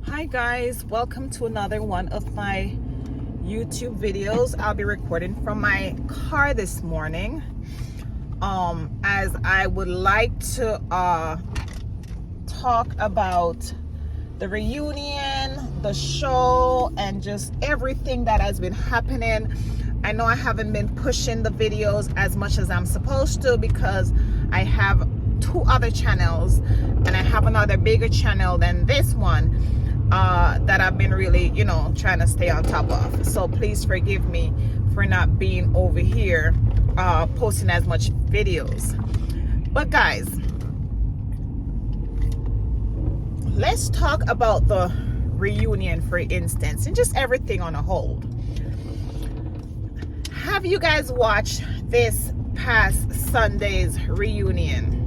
Hi guys, welcome to another one of my YouTube videos. I'll be recording from my car this morning as I would like to talk about the reunion, the show, and just everything that has been happening. I know I haven't been pushing the videos as much as I'm supposed to because I have two other channels and I have another bigger channel than this one that I've been really, trying to stay on top of. So please forgive me for not being over here posting as much videos. But guys, let's talk about the reunion, for instance, and just everything on a whole. Have you guys watched this past Sunday's reunion?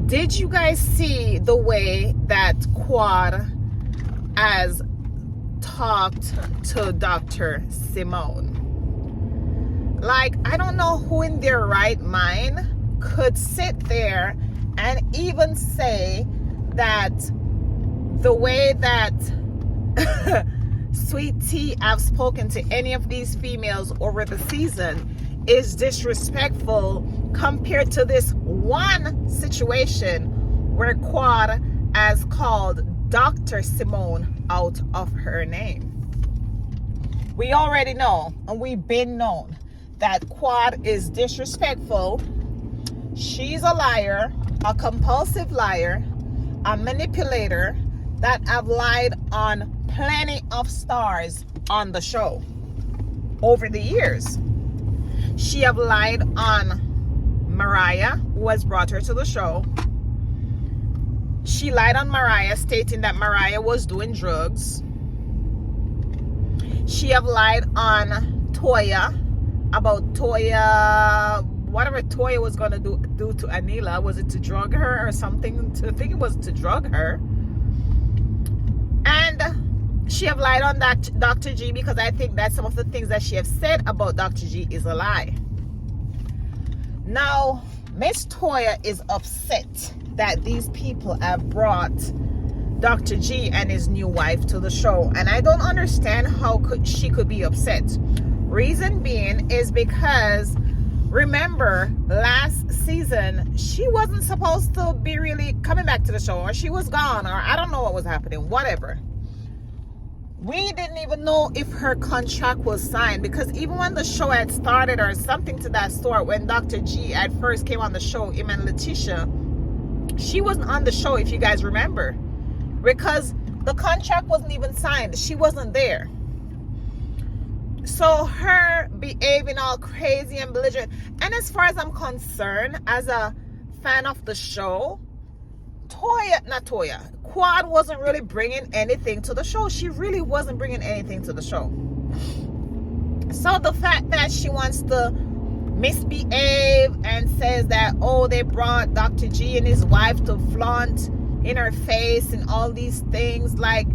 Did you guys see the way that Auad has talked to Dr. Symone? Like, I don't know who in their right mind could sit there and even say that the way that Sweet Tea have spoken to any of these females over the season is disrespectful compared to this one situation where Auad has called Dr. Symone out of her name. We already know, and we've been known, that Auad is disrespectful. She's a liar, a compulsive liar, a manipulator that have lied on plenty of stars on the show over the years. She have lied on Mariah, who has brought her to the show. She lied on Mariah, stating that Mariah was doing drugs. She have lied on Toya about Toya, whatever Toya was going to do to Anila. Was it to drug her or something? I think it was to drug her. And she have lied on that Dr. G, because I think that some of the things that she have said about Dr. G is a lie. Now, Miss Toya is upset that these people have brought Dr. G and his new wife to the show. And I don't understand how she could be upset. Reason being is because, remember, last season, she wasn't supposed to be really coming back to the show, or she was gone, or I don't know what was happening, whatever. We didn't even know if her contract was signed, because even when the show had started or something to that sort, when Dr. G at first came on the show, him and Letitia, she wasn't on the show, if you guys remember, because the contract wasn't even signed. She wasn't there. So her behaving all crazy and belligerent, and as far as I'm concerned, as a fan of the show, Auad wasn't really bringing anything to the show. She really wasn't bringing anything to the show. So the fact that she wants to misbehave and says that, oh, they brought Dr. G and his wife to flaunt in her face and all these things, like,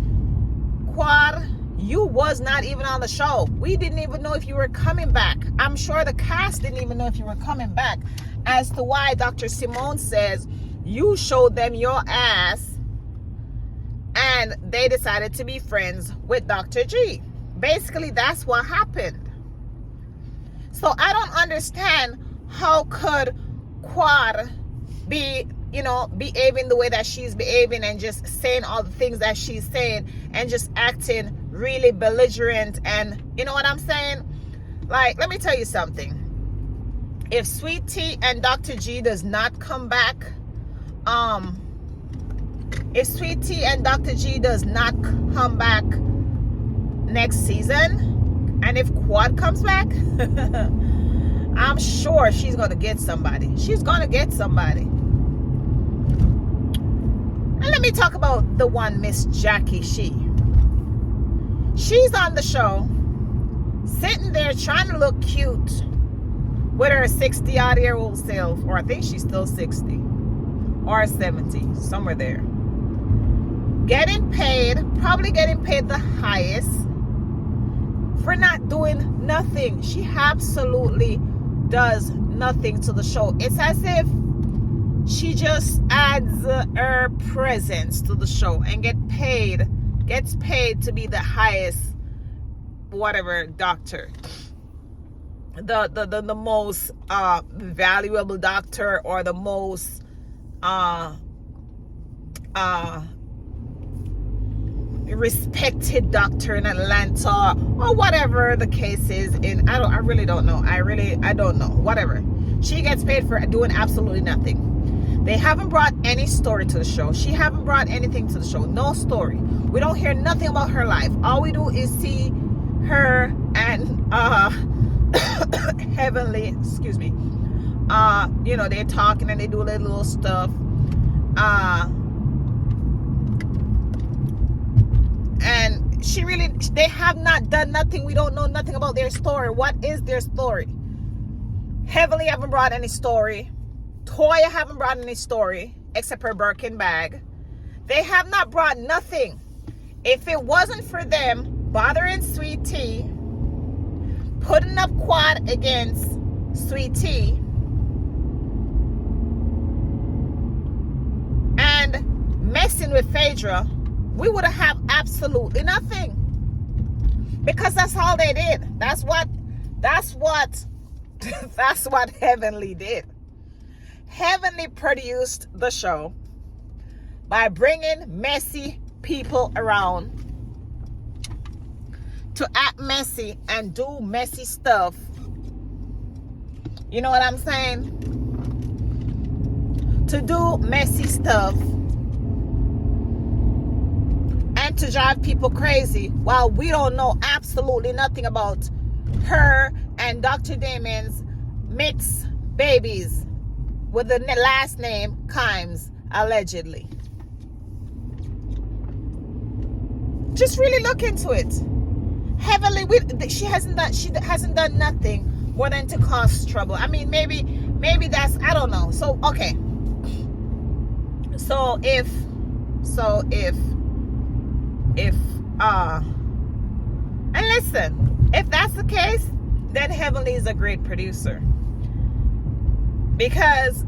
Auad, you was not even on the show. We didn't even know if you were coming back. I'm sure the cast didn't even know if you were coming back, as to why Dr. Symone says you showed them your ass and they decided to be friends with Dr. G. Basically, that's what happened. So I don't understand how could Auad be, behaving the way that she's behaving and just saying all the things that she's saying and just acting really belligerent, and you know what I'm saying? Like, let me tell you something. If Sweet Tea and Dr. G does not come back, if Sweet Tea and Dr. G does not come back next season, and if Auad comes back, I'm sure she's gonna get somebody. She's gonna get somebody. And let me talk about the one Miss Jackie She's on the show, sitting there trying to look cute with her 60-odd-year-old self, or I think she's still 60, or 70, somewhere there. Probably getting paid the highest for not doing nothing. She absolutely does nothing to the show. It's as if she just adds her presence to the show and gets paid to be the highest whatever doctor, the most valuable doctor, or the most respected doctor in Atlanta, or whatever the case is. I really don't know. I don't know. Whatever. She gets paid for doing absolutely nothing. They haven't brought any story to the show. She haven't brought anything to the show. No story. We don't hear nothing about her life. All we do is see her and Heavenly, excuse me. They're talking and they do little stuff. And they have not done nothing. We don't know nothing about their story. What is their story? Heavenly haven't brought any story. Toya haven't brought any story except her Birkin bag. They have not brought nothing. If it wasn't for them bothering Sweet Tea, putting up Quad against Sweet Tea, and messing with Phaedra, we would have absolutely nothing. Because that's all they did. That's what Heavenly did. Heavenly produced the show by bringing messy people around to act messy and do messy stuff. You know what I'm saying? To do messy stuff and to drive people crazy while we don't know absolutely nothing about her and Dr. Damon's mixed babies with the last name Kimes, allegedly. Just really look into it. Heavenly, she hasn't done nothing more than to cause trouble. I mean, maybe that's, I don't know. So okay. So if and listen, if that's the case, then Heavenly is a great producer. Because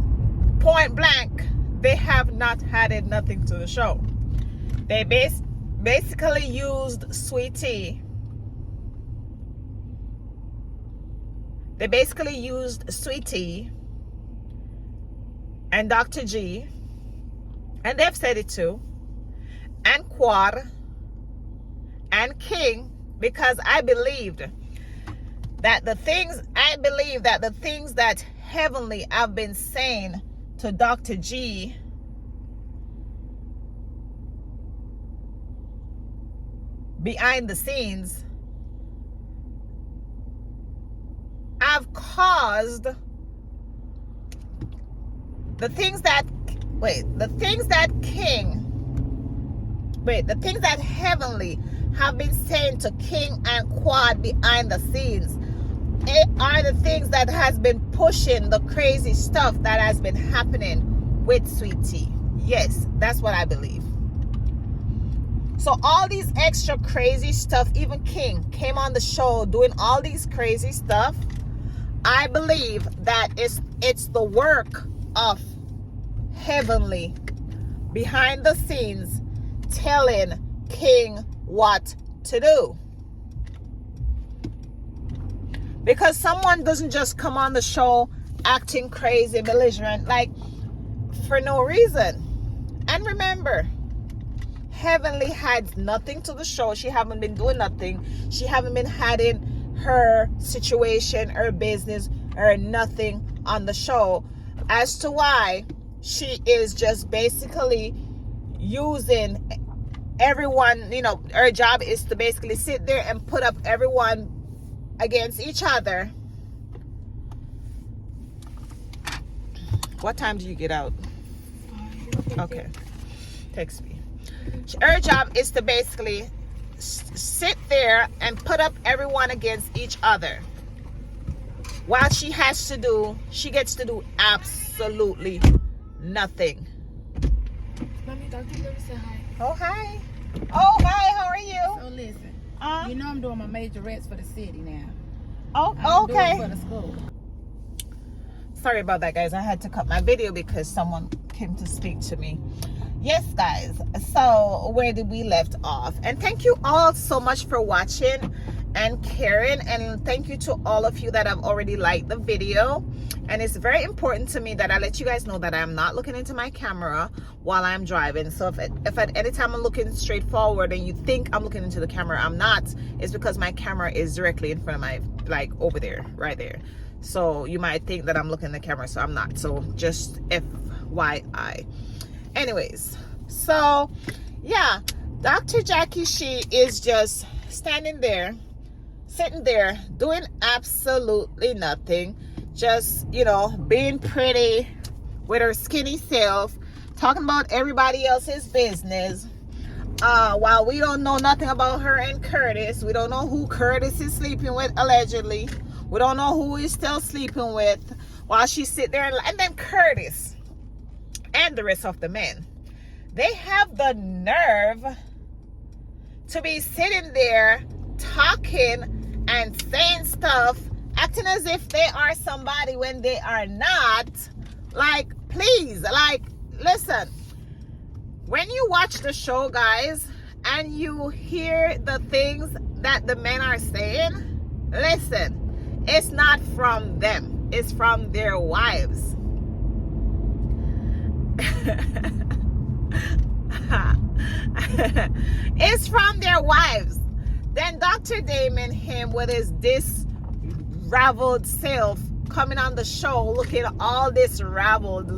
point blank, they have not added nothing to the show. They basically used Sweet Tea. They basically used Sweet Tea and Dr. G, and they've said it too, and Quad and King, because I believe that the things that Heavenly have been saying to Dr. G behind the scenes have caused the things that Heavenly have been saying to King and Quad behind the scenes. It are the things that has been pushing the crazy stuff that has been happening with Sweet Tea. Yes, that's what I believe. So all these extra crazy stuff, even King came on the show doing all these crazy stuff. I believe that it's the work of Heavenly behind the scenes telling King what to do. Because someone doesn't just come on the show acting crazy, belligerent, like for no reason. And remember, Heavenly had nothing to the show. She haven't been doing nothing. She haven't been having her situation, her business, or nothing on the show. As to why she is just basically using everyone, her job is to basically sit there and put up everyone against each other. What time do you get out? Okay. Text me. Her job is to basically sit there and put up everyone against each other. While she gets to do absolutely nothing. Mommy, Dr. Lewis said hi. Oh, hi. Oh, hi. How are you? So listen. You know I'm doing my majorettes for the city now. Oh, I'm okay. doing it for the school. Sorry about that, guys. I had to cut my video because someone came to speak to me. Yes, guys. So where did we left off? And thank you all so much for watching and caring, and thank you to all of you that have already liked the video. And it's very important to me that I let you guys know that I'm not looking into my camera while I'm driving. So if at any time I'm looking straight forward and you think I'm looking into the camera, I'm not. It's because my camera is directly in front of my, like, over there, right there. So you might think that I'm looking at the camera, so I'm not. So just FYI. Anyways, so yeah, Dr. Jackie, she is just standing there, sitting there, doing absolutely nothing. Just, you know, being pretty with her skinny self, talking about everybody else's business. While we don't know nothing about her and Curtis. We don't know who Curtis is sleeping with, allegedly. We don't know who he's still sleeping with while she sit there. And then Curtis and the rest of the men, they have the nerve to be sitting there talking and saying stuff, acting as if they are somebody when they are not. Like, please, like, listen, when you watch the show, guys, and you hear the things that the men are saying, listen, it's not from them, it's from their wives. It's from their wives. Then Dr. Damon, him with his disraveled self, coming on the show looking all disraveled.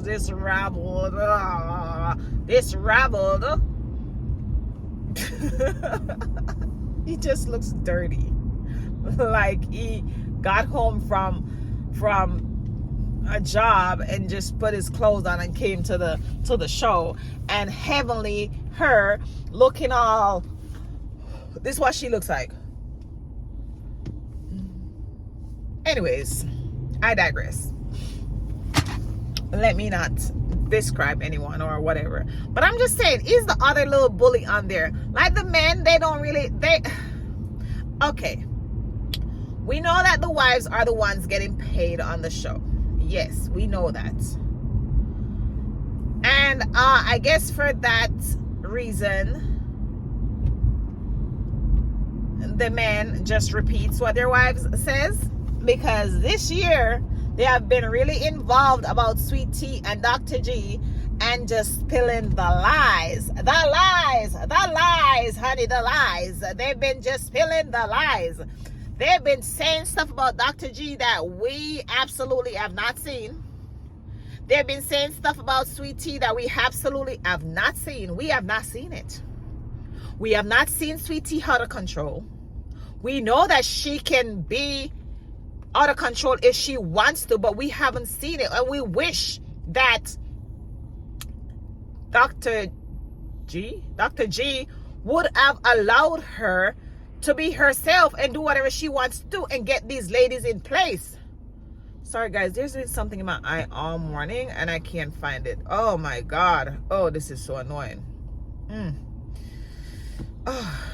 He just looks dirty, like he got home from a job and just put his clothes on and came to the show. And heavenly her looking all, this is what she looks like. Anyways, I digress. Let me not describe anyone or whatever, but I'm just saying, he's the other little bully on there. Like, the men, they don't really, okay, we know that the wives are the ones getting paid on the show. Yes, we know that. And I guess for that reason, the man just repeats what their wives says, because this year they have been really involved about Sweet Tea and Dr. G, and just spilling the lies, honey, the lies. They've been just spilling the lies. They've been saying stuff about Dr. G that we absolutely have not seen. They've been saying stuff about Sweet Tea that we absolutely have not seen. We have not seen it. We have not seen Sweet Tea out of control. We know that she can be out of control if she wants to, but we haven't seen it. And we wish that Dr. G would have allowed her to be herself and do whatever she wants to do and get these ladies in place. Sorry, guys, there's been something in my eye all morning and I can't find it. Oh my God. Oh, this is so annoying. Oh.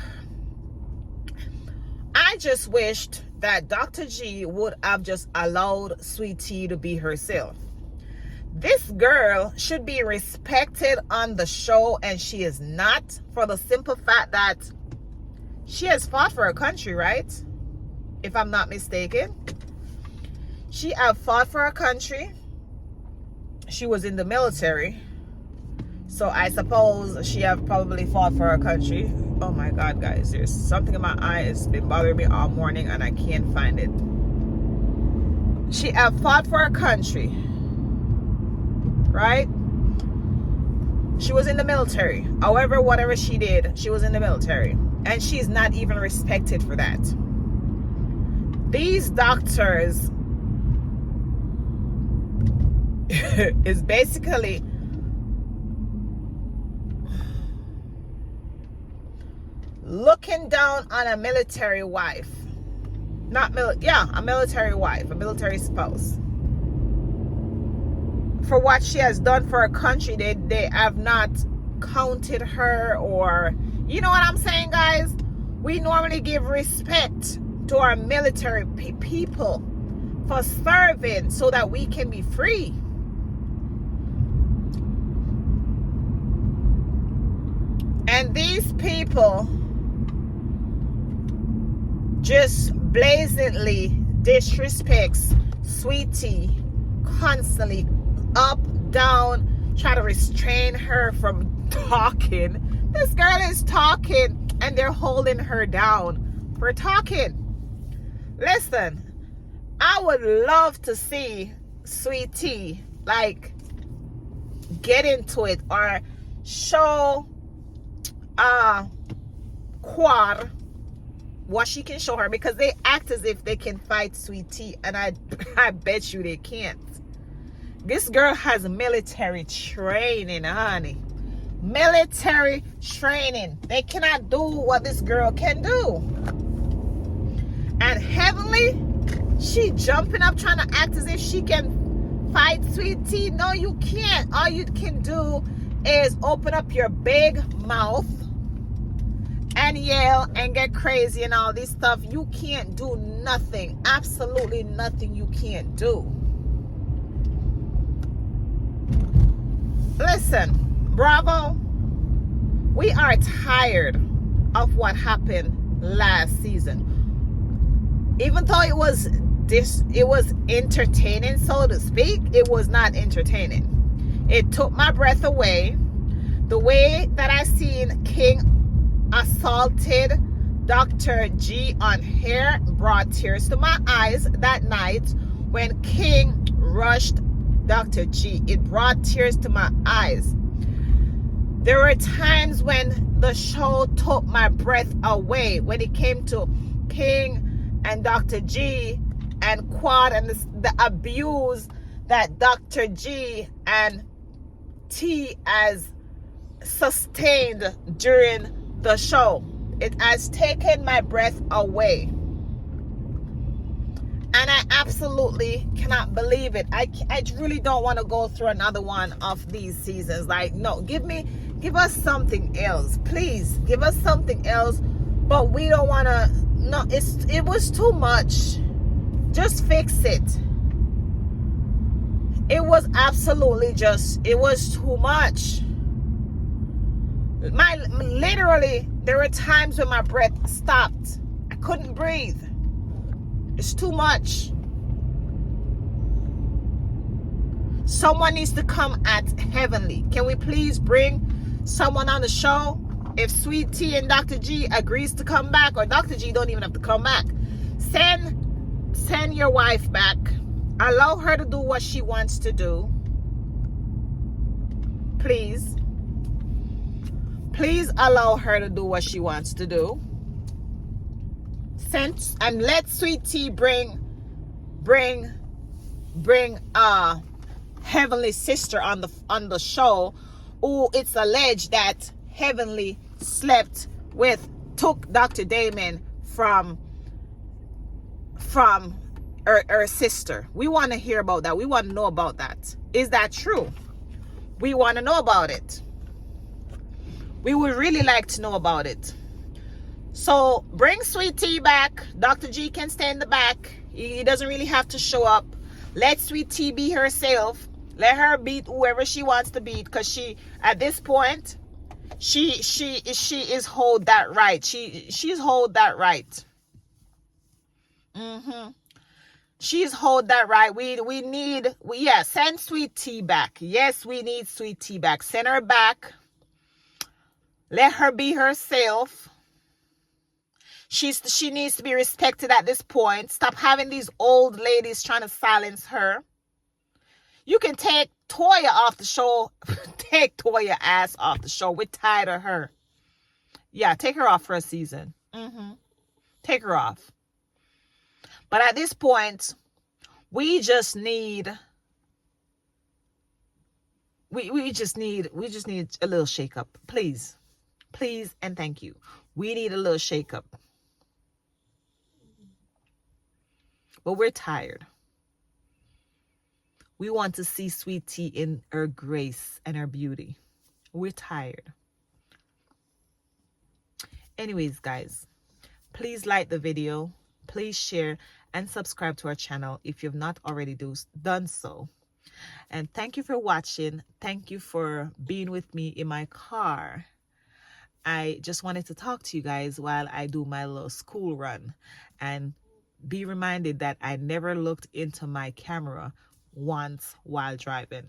I just wished that Dr. G would have just allowed Sweet Tea to be herself. This girl should be respected on the show, and she is not, for the simple fact that she has fought for her country, right? If I'm not mistaken. She have fought for her country. She was in the military. So I suppose she have probably fought for her country. Oh my God, guys. There's something in my eye. It's been bothering me all morning and I can't find it. She have fought for her country. Right? She was in the military. However, whatever she did, she was in the military. And she's not even respected for that. These doctors is basically looking down on a military wife. A military wife, a military spouse. For what she has done for her country, they have not counted her, or, you know what I'm saying, guys? We normally give respect to our military people for serving so that we can be free. And these people just blatantly disrespects Sweet Tea constantly, up, down, try to restrain her from talking. This girl is talking and they're holding her down for talking. Listen, I would love to see Sweet Tea like get into it or show Quad what she can show her, because they act as if they can fight Sweet Tea, and I bet you they can't. This girl has military training, honey. Military training. They cannot do what this girl can do. And Heavenly, she jumping up trying to act as if she can fight Sweet Tea. No, you can't. All you can do is open up your big mouth and yell and get crazy and all this stuff. You can't do nothing. Absolutely nothing you can't do. Listen, Bravo, we are tired of what happened last season. Even though it was entertaining, so to speak, it was not entertaining. It took my breath away. The way that I seen King assaulted Dr. G on hair brought tears to my eyes that night when King rushed Dr. G. It brought tears to my eyes. There were times when the show took my breath away when it came to King and Dr. G and Quad and the abuse that Dr. G and T has sustained during the show. It has taken my breath away, and I absolutely cannot believe it. I really don't want to go through another one of these seasons. Like, no, give us something else, please. Give us something else. But we don't want to. No, it was too much. Just fix it. It was absolutely it was too much. Literally, there were times when my breath stopped. I couldn't breathe. It's too much. Someone needs to come at Heavenly. Can we please bring someone on the show? If Sweet Tea and Dr. G agrees to come back, or Dr. G don't even have to come back, send your wife back. Allow her to do what she wants to do. Please. Please allow her to do what she wants to do. And let Sweet Tea bring Heavenly sister on the show, who it's alleged that Heavenly took Dr. Damon from her sister. We want to hear about that. We want to know about that. Is that true? We want to know about it. We would really like to know about it. So bring Sweet Tea back. Dr. G can stay in the back. He doesn't really have to show up. Let Sweet Tea be herself. Let her beat whoever she wants to beat, because she, at this point, she is hold that right. She's hold that right. She's hold that right. We need send Sweet Tea back. Yes, we need Sweet Tea back. Send her back. Let her be herself. She needs to be respected at this point. Stop having these old ladies trying to silence her. You can take Toya off the show. Take Toya ass off the show. We're tired of her. Yeah, take her off for a season. Take her off. But at this point, we just need we just need a little shakeup. Please and thank you. We need a little shakeup. But we're tired. We want to see Sweet Tea in her grace and her beauty. We're tired. Anyways, guys, please like the video. Please share and subscribe to our channel if you've not already done so. And thank you for watching. Thank you for being with me in my car. I just wanted to talk to you guys while I do my little school run, and be reminded that I never looked into my camera once while driving.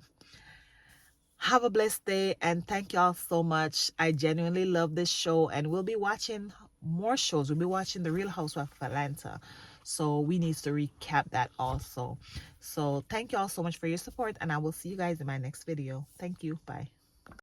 Have a blessed day, and thank y'all so much. I genuinely love this show, and we'll be watching more shows. We'll be watching The Real Housewives of Atlanta, so we need to recap that also. So thank y'all so much for your support, and I will see you guys in my next video. Thank you. Bye.